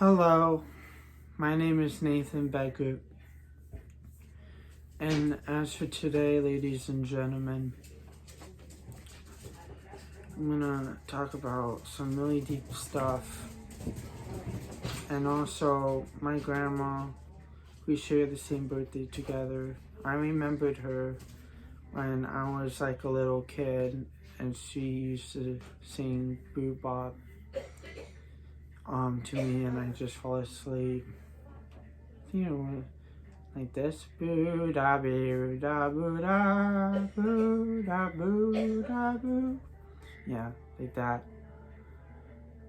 Hello, my name is Nathan Becker, and as for today, ladies and gentlemen, I'm gonna talk about some really deep stuff, and also my grandma. We share the same birthday together. I remembered her when I was like a little kid, and she used to sing bebop to me, and I just fall asleep. You know, like this. Boo da boo da boo da boo da boo da boo. Yeah, like that.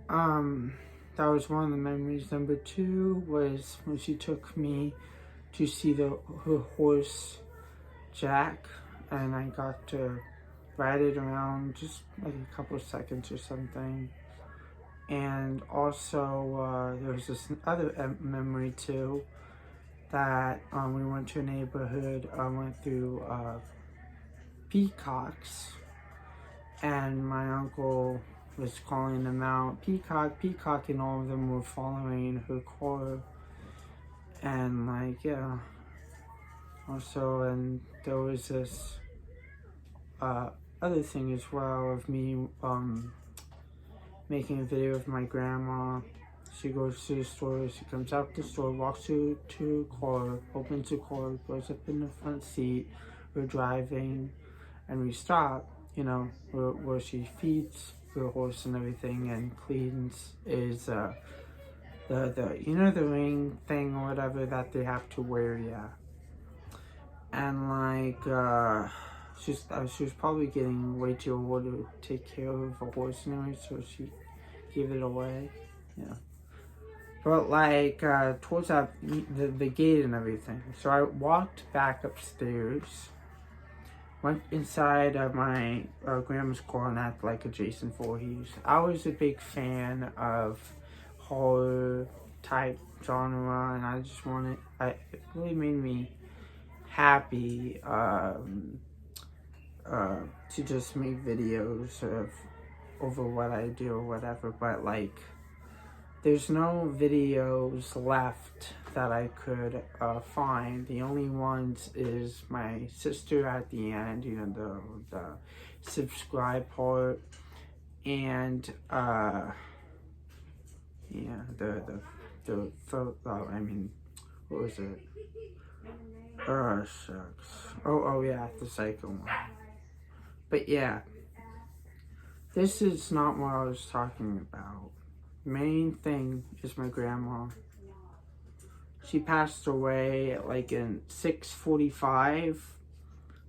That was one of the memories. Number two was when she took me to see her horse Jack, and I got to ride it around just like a couple of seconds or something. And also, there was this other memory too that we went to a neighborhood, went through peacocks, and my uncle was calling them out, peacock, peacock, and all of them were following her car. And like, yeah, also, and there was this other thing as well of me making a video of my grandma. She goes to the store, she comes out the store, walks to a car, opens the car, goes up in the front seat, we're driving, and we stop, where she feeds her horse and everything and cleans is the the ring thing or whatever that they have to wear, yeah. And like, she was probably getting way too old to take care of a horse anyway, so she gave it away, yeah. But like, towards the gate and everything. So I walked back upstairs, went inside of my grandma's car and acted like a Jason Voorhees. I was a big fan of horror type genre, and I just it really made me happy to just make videos over what I do or whatever. But like, there's no videos left that I could find. The only ones is my sister at the end, the subscribe part, and yeah, the photo. I mean, what was it? Shucks. Oh yeah, the psycho one. But yeah, this is not what I was talking about. Main thing is my grandma. She passed away at like in 6:45,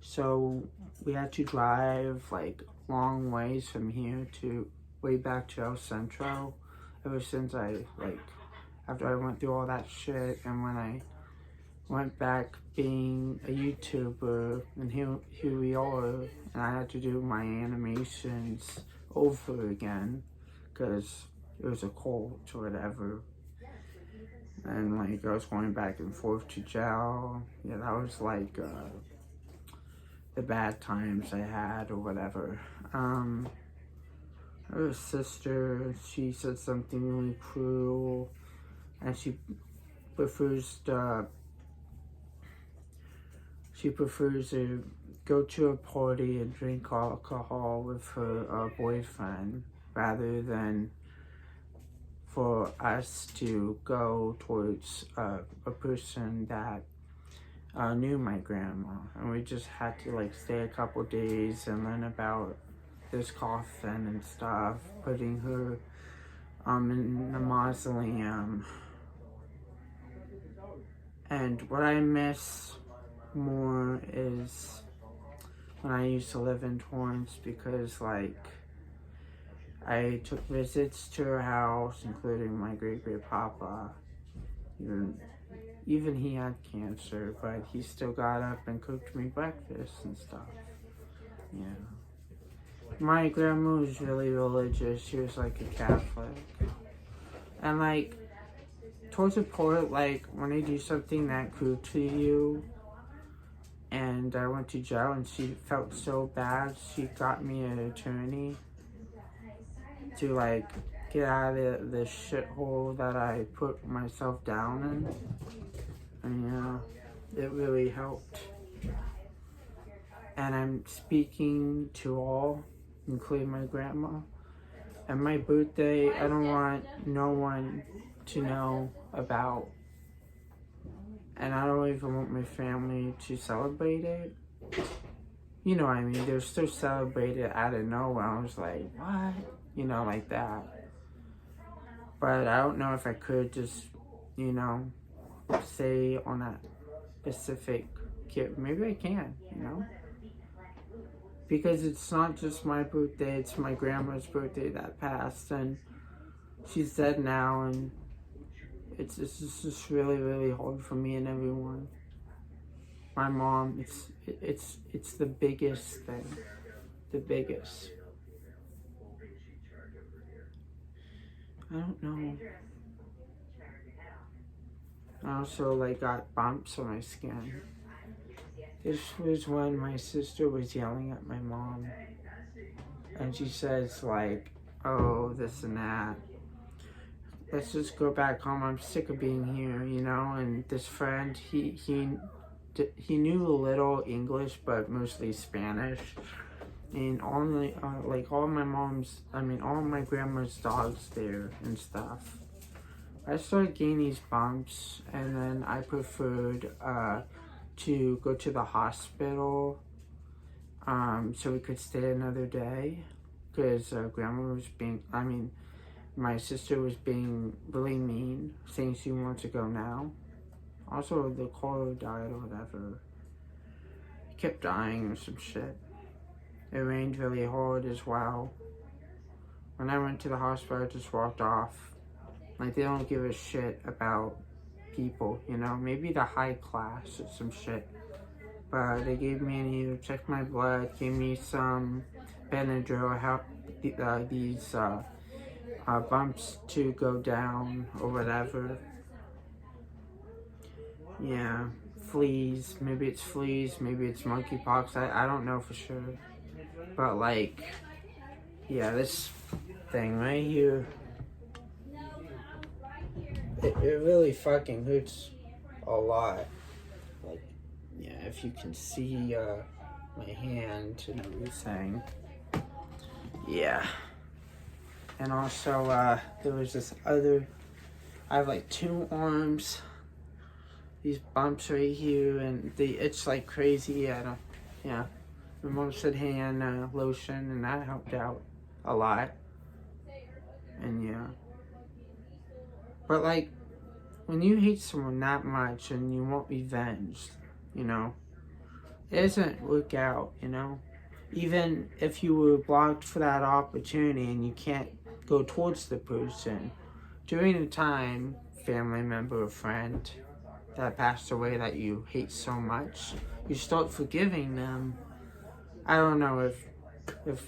so we had to drive like long ways from here to way back to El Centro. Ever since after I went through all that shit, and when I went back being a YouTuber, and here we are, and I had to do my animations over again because it was a cult or whatever. And like, I was going back and forth to jail. Yeah, that was like the bad times I had or whatever. Her sister, she said something really cruel, and she prefers to go to a party and drink alcohol with her boyfriend rather than for us to go towards a person that knew my grandma. And we just had to like stay a couple days and learn about this coffin and stuff, putting her in the mausoleum. And what I miss more is when I used to live in Torrance, because like, I took visits to her house, including my great-great-papa. Even he had cancer, but he still got up and cooked me breakfast and stuff. Yeah. My grandma was really religious. She was like a Catholic. And like, towards the part, like, when they do something that cruel to you, and I went to jail and she felt so bad, she got me an attorney to like get out of the shithole that I put myself down in. And yeah, it really helped. And I'm speaking to all, including my grandma. And my birthday, I don't want no one to know about. And I don't even want my family to celebrate it. You know what I mean? They're still celebrated out of nowhere. I was like, what? You know, like that. But I don't know if I could just, you know, say on a specific kid. Maybe I can, you know? Because it's not just my birthday, it's my grandma's birthday that passed. And she's dead now, and it's just really, really hard for me and everyone. My mom, it's the biggest thing. The biggest. I don't know. I also like got bumps on my skin. This was when my sister was yelling at my mom. And she says like, oh, this and that. Let's just go back home. I'm sick of being here, you know? And this friend, he knew a little English, but mostly Spanish. And all my, all my grandma's dogs there and stuff. I started getting these bumps, and then I preferred to go to the hospital so we could stay another day, because grandma was my sister was being really mean, saying she wants to go now. Also, the caller died or whatever. He kept dying or some shit. It rained really hard as well. When I went to the hospital, I just walked off. Like, they don't give a shit about people, you know? Maybe the high class or some shit. But they gave me a needle, checked my blood, gave me some Benadryl, helped these bumps to go down or whatever. Yeah, fleas. Maybe it's fleas, maybe it's monkeypox. I don't know for sure. But like, yeah, this thing right here, it really fucking hurts a lot. Like, yeah, if you can see my hand and everything. Yeah. And also, there was this other, I have like 2 arms, these bumps right here, and they itch like crazy. Yeah. My mom said hand lotion, and that helped out a lot. And yeah. But like, when you hate someone that much and you want revenge, you know, it doesn't work out, you know? Even if you were blocked for that opportunity and you can't go towards the person, during the time, family member or friend that passed away that you hate so much, you start forgiving them. I don't know if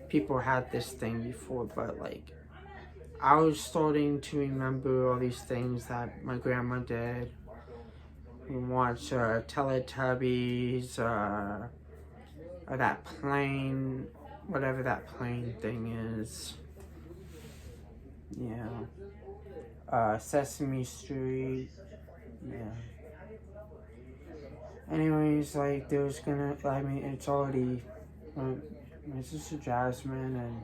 people had this thing before, but like, I was starting to remember all these things that my grandma did. We watch Teletubbies, or that plane, whatever that plane thing is. Yeah. Sesame Street. Yeah. Anyways, like, it's already, my sister Jasmine and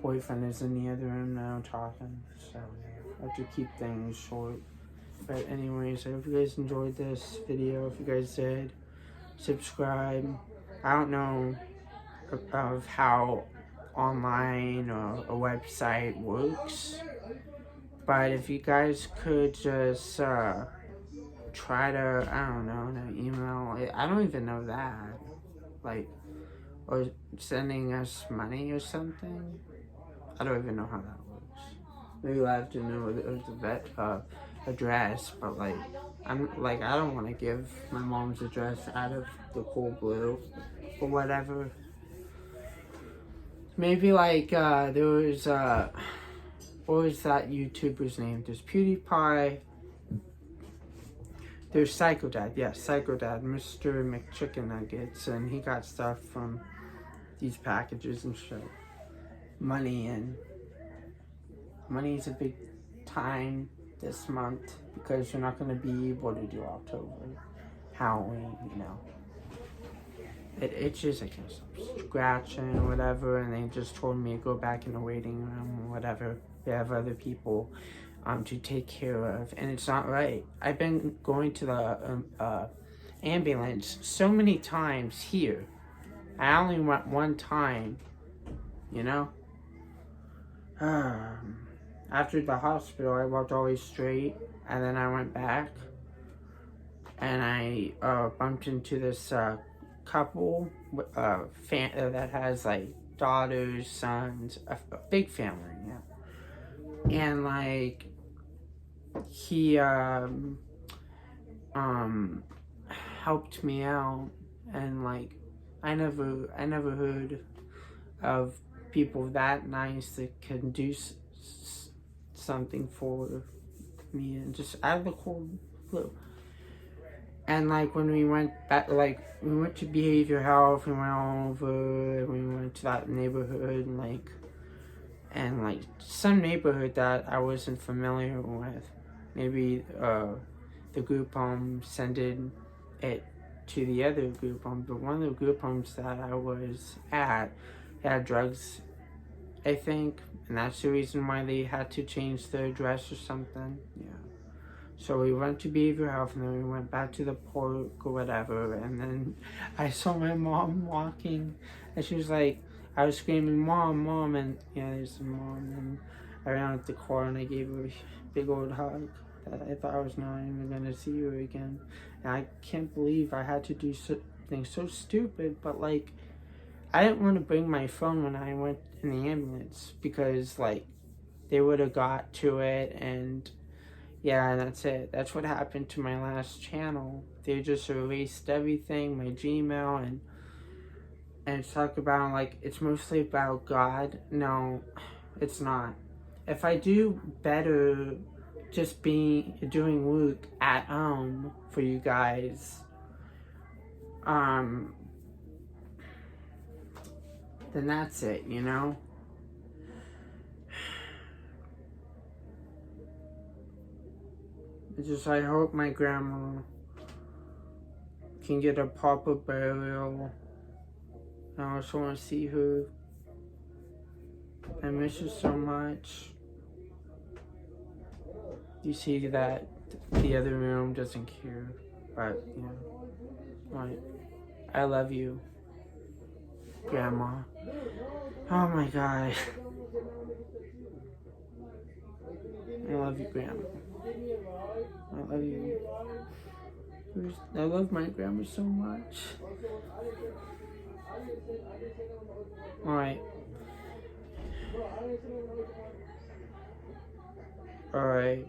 boyfriend is in the other room now talking, so I have to keep things short. But anyways, I hope you guys enjoyed this video. If you guys did, subscribe. I don't know of how online or a website works, but if you guys could just try to, I don't know, an email, I don't even know that, like, or sending us money or something. I don't even know how that works. Maybe I have to know the address, but like, I don't want to give my mom's address out of the cold blue or whatever. Maybe like there was what was that YouTuber's name? There's PewDiePie. There's Psycho Dad, yes, Psycho Dad, Mr. McChicken Nuggets, and he got stuff from these packages and shit. Money and money's a big time this month because you're not going to be able to do October, Halloween, you know. It itches, I can't stop scratching or whatever, and they just told me to go back in the waiting room or whatever. They have other people to take care of, and it's not right. I've been going to the ambulance so many times here. I only went one time, you know. After the hospital, I walked always straight, and then I went back, and I bumped into this couple that has like daughters, sons, a big family, yeah. And like he helped me out, and like I never heard of people that nice that can do something for me, and just out of the cold blue. And like when we went back, like we went to behavior health, we went all over, and we went to that neighborhood, and like some neighborhood that I wasn't familiar with. Maybe the group home sent it to the other group home, but one of the group homes that I was at had drugs, I think, and that's the reason why they had to change the address or something. Yeah. So we went to behavioral health, and then we went back to the park or whatever, and then I saw my mom walking, and she was like, I was screaming, "Mom, Mom," and yeah, there's the mom, and I ran out the car, and I gave her a big old hug that I thought I was not even going to see her again. And I can't believe I had to do something so stupid, but like, I didn't want to bring my phone when I went in the ambulance, because like, they would have got to it, and yeah, that's it. That's what happened to my last channel. They just erased everything, my Gmail, and talk about like it's mostly about God. No, it's not. If I do better just doing work at home for you guys, then that's it, you know? It's just I hope my grandma can get a proper burial. I also want to see her. I miss her so much. You see that the other room doesn't care, but yeah. Right. I love you, Grandma. Oh my God. I love you, Grandma. I love you. I love my grandma so much. Alright. Alright.